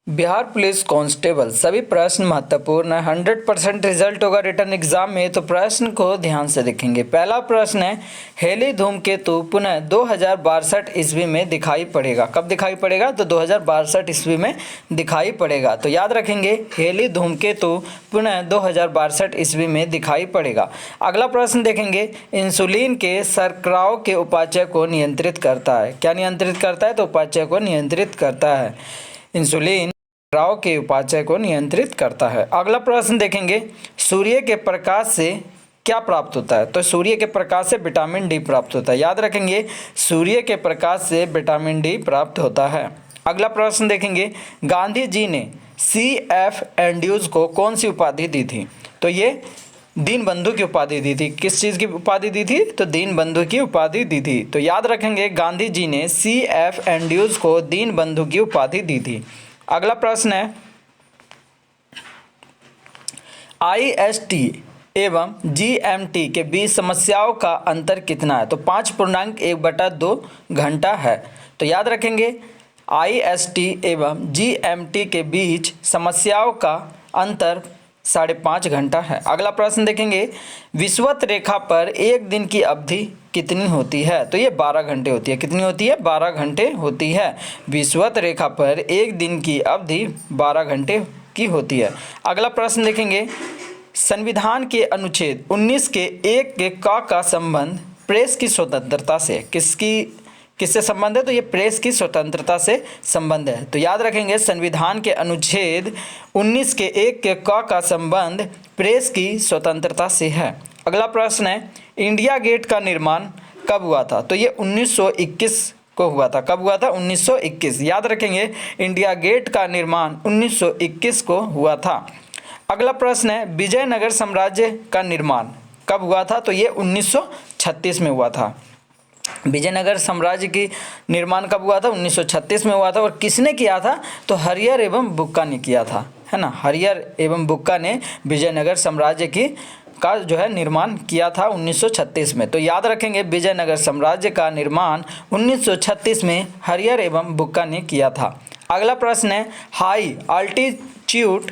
Bihar police constable सभी प्रश्न महत्वपूर्ण है। 100% रिजल्ट होगा रिटर्न एग्जाम में, तो प्रश्न को ध्यान से देखेंगे। पहला प्रश्न है, हेली धूमकेतु पुनः 2062 ईस्वी में दिखाई पड़ेगा। कब दिखाई पड़ेगा? तो 2062 ईस्वी में दिखाई पड़ेगा। तो याद रखेंगे, हेली धूमकेतु पुनः 2062 ईस्वी में दिखाई पड़ेगा। अगला प्रश्न देखेंगे, इंसुलिन के शर्कराओं के उपापचय को नियंत्रित करता है। क्या नियंत्रित करता है? तो उपापचय को नियंत्रित करता है। इंसुलिन शर्कराओं के उपापचय को नियंत्रित करता है। अगला प्रश्न देखेंगे, सूर्य के प्रकाश से क्या प्राप्त होता है? तो सूर्य के प्रकाश से विटामिन डी प्राप्त होता है। याद रखेंगे, सूर्य के प्रकाश से विटामिन डी प्राप्त होता है। अगला प्रश्न देखेंगे, गांधी जी ने CF एंड्रूज को कौन सी उपाधि दी थी? तो ये दीनबंधु की उपाधि दी थी। किस चीज़ की उपाधि दी थी? तो दीनबंधु की उपाधि दी थी। तो याद रखेंगे, गांधी जी ने CF एंड्रूज को दीनबंधु की उपाधि दी थी। अगला प्रश्न है, IST एवं GMT के बीच समस्याओं का अंतर कितना है? तो 5.1/2 घंटा है। तो याद रखेंगे, IST एवं GMT के बीच समस्याओं का अंतर 5.5 घंटा है। अगला प्रश्न देखेंगे, विषुवत रेखा पर एक दिन की अवधि कितनी होती है? तो ये 12 घंटे होती है। कितनी होती है? 12 घंटे होती है। विषुवत रेखा पर एक दिन की अवधि 12 घंटे की होती है। अगला प्रश्न देखेंगे, संविधान के अनुच्छेद 19 के 1 के का संबंध प्रेस की स्वतंत्रता से किससे संबंध है? तो ये प्रेस की स्वतंत्रता से संबंध है। तो याद रखेंगे, संविधान के अनुच्छेद 19 के 1 के का संबंध प्रेस की स्वतंत्रता से है। अगला प्रश्न है, इंडिया गेट का निर्माण कब हुआ था? तो ये 1921 को हुआ था। कब हुआ था? 1921। याद रखेंगे, इंडिया गेट का निर्माण 1921 को हुआ था। अगला प्रश्न है, विजयनगर साम्राज्य का निर्माण कब हुआ था? तो ये 1936 में हुआ था। विजयनगर साम्राज्य की निर्माण कब हुआ था? 1936 में हुआ था। और किसने किया था? तो हरियर एवं बुक्का ने किया था, है ना। हरियर एवं बुक्का ने विजयनगर साम्राज्य का जो है निर्माण किया था 1936 में। तो याद रखेंगे, विजयनगर साम्राज्य का निर्माण 1936 में हरियर एवं बुक्का ने किया था। अगला प्रश्न है, हाई अल्टीट्यूड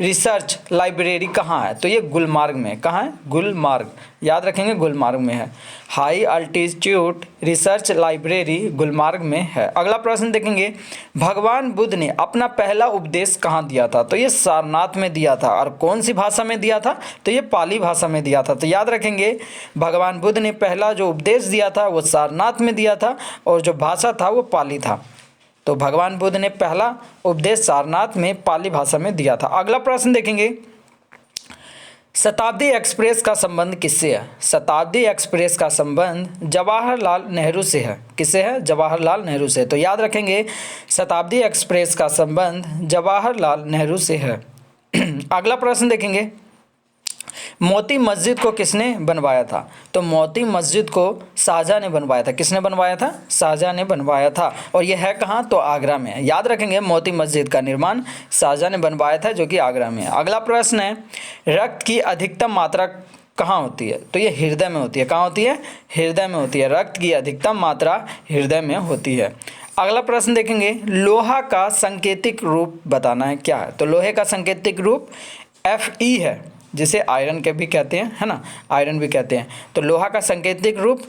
रिसर्च लाइब्रेरी कहाँ है? तो ये गुलमार्ग में। कहाँ है? गुलमार्ग। याद रखेंगे, गुलमार्ग में है। High altitude research library Gulmarg में है। अगला प्रश्न देखेंगे, भगवान बुद्ध ने अपना पहला उपदेश कहाँ दिया था? तो ये सारनाथ में दिया था। और कौन सी भाषा में दिया था? तो ये पाली भाषा में दिया था। तो याद रखेंगे, भगवान बुद्ध ने पहला जो उपदेश दिया था वो सारनाथ में दिया था, और जो भाषा था वो पाली था। तो भगवान बुद्ध ने पहला उपदेश सारनाथ में पाली भाषा में दिया था। अगला प्रश्न देखेंगे, शताब्दी एक्सप्रेस का संबंध किससे है? शताब्दी एक्सप्रेस का संबंध जवाहरलाल नेहरू से है। किससे है? जवाहरलाल नेहरू से। तो याद रखेंगे, शताब्दी एक्सप्रेस का संबंध जवाहरलाल नेहरू से है। अगला प्रश्न देखेंगे, मोती मस्जिद को किसने बनवाया था? तो मोती मस्जिद को शाहजहां ने बनवाया था। किसने बनवाया था? शाहजहां ने बनवाया था। और यह है कहाँ? तो आगरा में है। याद रखेंगे, मोती मस्जिद का निर्माण शाहजहां ने बनवाया था, जो कि आगरा में है। अगला प्रश्न है, रक्त की अधिकतम मात्रा कहाँ होती है? तो ये हृदय में होती है। कहाँ होती है? हृदय में होती है। रक्त की अधिकतम मात्रा हृदय में होती है। अगला प्रश्न देखेंगे, लोहा का सांकेतिक रूप बताना है। क्या है? तो लोहे का सांकेतिक रूप Fe है, जिसे आयरन के भी कहते हैं, है ना, आयरन भी कहते हैं। तो लोहा का सांकेतिक रूप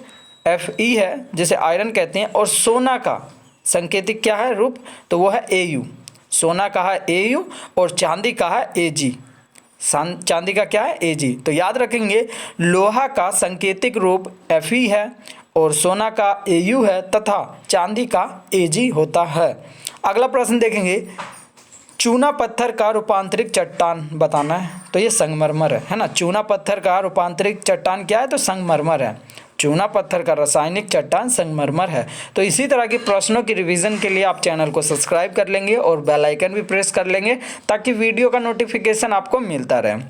Fe है, जिसे आयरन कहते हैं। और सोना का सांकेतिक क्या है रूप? तो वो है Au। सोना का है Au और चांदी का है Ag। चांदी का क्या है? Ag। तो याद रखेंगे, लोहा का सांकेतिक रूप Fe है और सोना का Au है तथा चांदी का Ag होता है। अगला प्रश्न देखेंगे, चूना पत्थर का रूपांतरित चट्टान बताना है। तो ये संगमरमर है ना। चूना पत्थर का रूपांतरित चट्टान क्या है? तो संगमरमर है। चूना पत्थर का रासायनिक चट्टान संगमरमर है। तो इसी तरह के प्रश्नों की रिवीजन के लिए आप चैनल को सब्सक्राइब कर लेंगे और बेल आइकन भी प्रेस कर लेंगे, ताकि वीडियो का नोटिफिकेशन आपको मिलता रहे।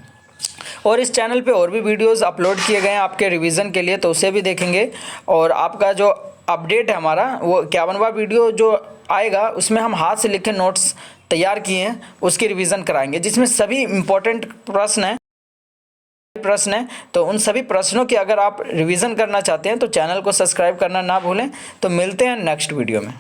और इस चैनल पे और भी वीडियोस अपलोड किए गए हैं आपके रिवीजन के लिए, तो उसे भी देखेंगे। और आपका जो अपडेट है हमारा, वो 51वां वीडियो जो आएगा, उसमें हम हाथ से लिखे नोट्स तैयार किए हैं, उसकी रिवीजन कराएंगे, जिसमें सभी इम्पोर्टेंट प्रश्न है। तो उन सभी प्रश्नों की अगर आप रिवीजन करना चाहते हैं तो चैनल को सब्सक्राइब करना ना भूलें। तो मिलते हैं नेक्स्ट वीडियो में।